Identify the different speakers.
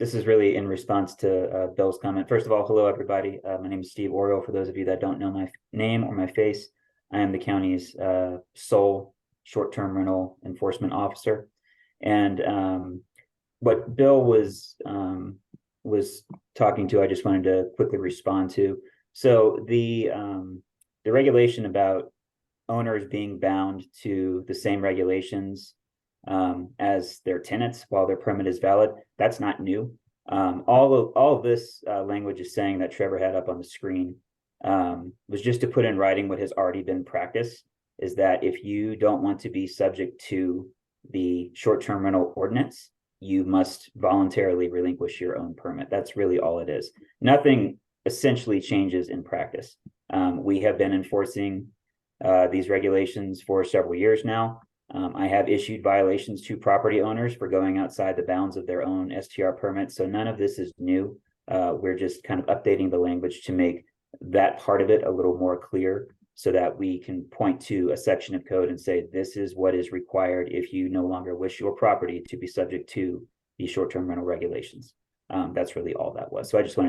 Speaker 1: this is really in response to Bill's comment. First of all, hello, everybody. My name is Steve Oriole. For those of you that don't know my name or my face, I am the county's sole short-term rental enforcement officer. And what Bill was talking to, I just wanted to quickly respond to. So the regulation about owners being bound to the same regulations as their tenants while their permit is valid, that's not new. All of this language is saying that Trevor had up on the screen was just to put in writing what has already been practiced, is that if you don't want to be subject to the short-term rental ordinance, you must voluntarily relinquish your own permit. That's really all it is. Nothing essentially changes in practice. We have been enforcing these regulations for several years now. I have issued violations to property owners for going outside the bounds of their own STR permits. So none of this is new. We're just kind of updating the language to make that part of it a little more clear so that we can point to a section of code and say, this is what is required if you no longer wish your property to be subject to the short-term rental regulations. That's really all that was. So I just wanted to